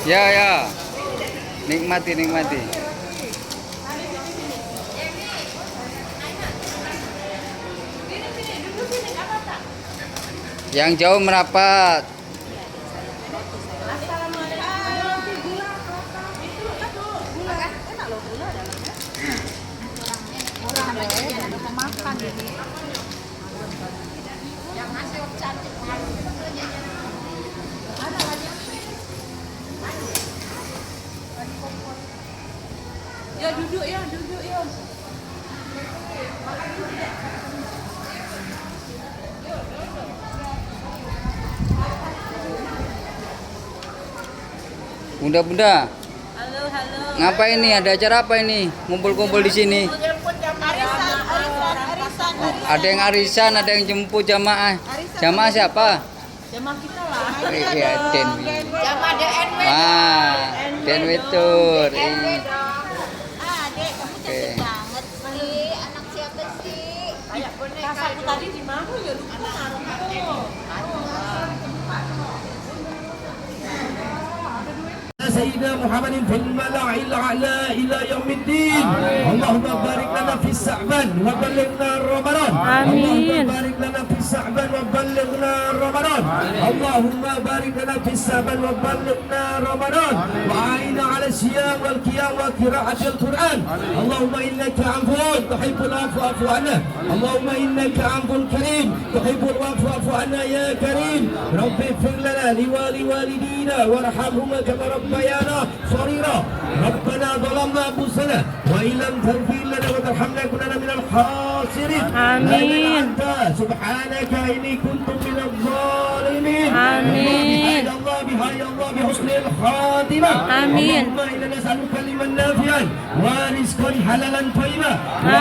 Ya, ya. Nikmati, nikmati. Yang jauh merapat. Ya duduk ya, duduk ya. Bunda-bunda, Halo, halo. ngapa ini? Ada acara apa ini? Ngumpul-kumpul di sini. Ada yang arisan, ada yang jemput jamaah. Jamaah siapa? Jamaah kita lah. Iya, Den. Jamaah DNW. Wah, Den Witur. Dek, kamu cantik banget sih. Anak siapa sih? Kayak boneka. Aku tadi di mana ya lupa naruh aku. سيدنا محمد في الملأ الأعلى إلى يوم الدين. اللهم بارك لنا في الشعبان وبلغنا رمضان. اللهم بارك لنا في الشعبان وبلغنا رمضان. اللهم بارك لنا في الشعبان وبلغنا رمضان. وأعنا على الصيام والقيام وقراءة القرآن. اللهم إنك عفو تحب العفو فاعف عنا. اللهم إنك عفو كريم تحب العفو فاعف عنا يا كريم. رب اغفر لنا ولوالدينا وارحمهما كما ربيانا صغيرا. ربنا ظلمنا أنفسنا وإن لم تغفر لنا وترحمنا كنا من الخاسرين. آمين. سبحانك إني كنت من الظالمين. آمين. بهاي الله بحسن الخاتمة. آمين. اللهم إنا نسألك كلما نافعا ورزقا حلالا طيبا.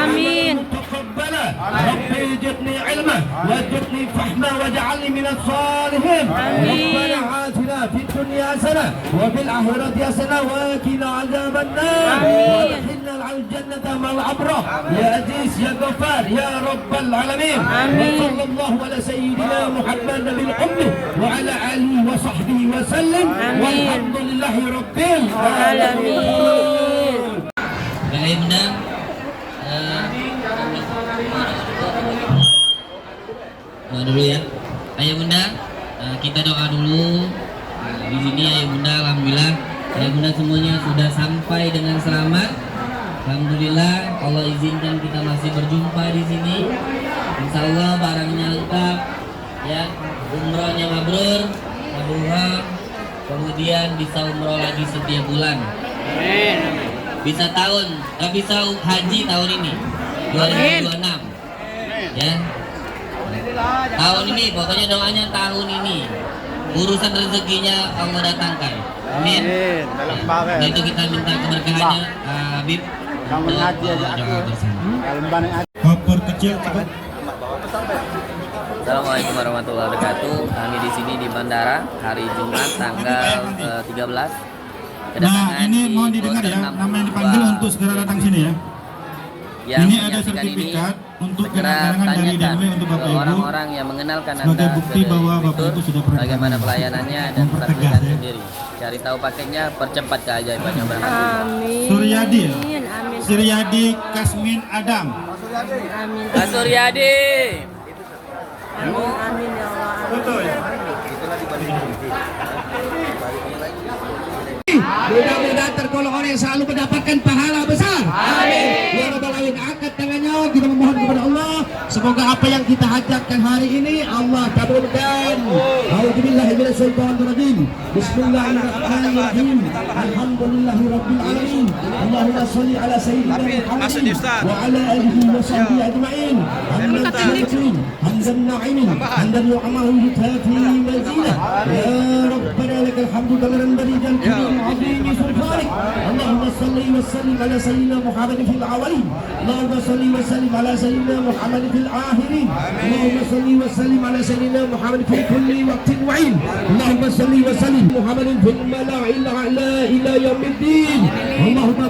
آمين. متقبلا. ربي زدني علما وزدني فهما واجعلني من الصالحين. ربنا آتنا في الدنيا حسنة وفي الآخرة حسنة وقنا عذاب النار. وادخلنا الجنة مع الأبرار يا عزيز يا غفار يا رب العالمين. وصلى الله على سيدنا محمد النبي الأمي وعلى آله وصحبه وسلم. والحمد لله رب العالمين. Baik bunda, doa dulu ya. Ayo bunda, kita doa dulu. Di sini ayo bunda, alhamdulillah, ayo bunda semuanya sudah sampai dengan selamat. Alhamdulillah, Allah izinkan kita masih berjumpa di sini. Insya Allah barangnya lengkap, ya, umrohnya mabrur, mabrurah, kemudian bisa umroh lagi setiap bulan. Bisa bisa haji tahun ini 2026 ya. Tahun ini pokoknya doanya tahun ini urusan rezekinya Allah datangkan. Amin. Nah, itu kita minta keberkahannya Habib. Koper kecil cepat. Assalamualaikum warahmatullahi wabarakatuh. Kami di sini di bandara hari Jumat tanggal 13. Nah, ini mohon didengar ya, nama yang dipanggil untuk segera datang sini ya. Ini ada sertifikat untuk kedatangan dari DNW untuk Bapak Ibu orang-orang yang mengenalkan sebagai bukti bahwa Bapak Ibu sudah pernah bagaimana pelayanannya dan mempertegas sendiri. Cari tahu paketnya, percepat keajaibannya berangkat. Amin. Suryadi ya? Amin. Suryadi Kasmin Adam. Amin. Pak Suryadi. Amin. Amin ya Allah. Betul ya? Mudah-mudahan tergolong orang yang selalu mendapatkan pahala besar. Amin. Ya Rabbal Alamin, angkat tangannya, kita memohon kepada Allah semoga apa yang kita hajatkan hari ini Allah kabulkan. A'udzubillahi minasyaitonirrajim. Bismillahirrahmanirrahim. Alhamdulillahirabbil alamin. Allahumma shalli ala sayyidina Muhammad wa ala alihi wa sahbihi ajma'in. Hamdan na'imin, hamdan yu'amahu tafi mazina. Ya Rabbana lakal hamdu kamaran baridan عظيم سلطانك. اللهم صل وسلم على سيدنا محمد في الاولين. اللهم صل وسلم على سيدنا محمد في الاخرين. اللهم صل وسلم على سيدنا محمد في كل وقت وعين. اللهم صل وسلم محمد في الملأ الاعلى الى يوم الدين. اللهم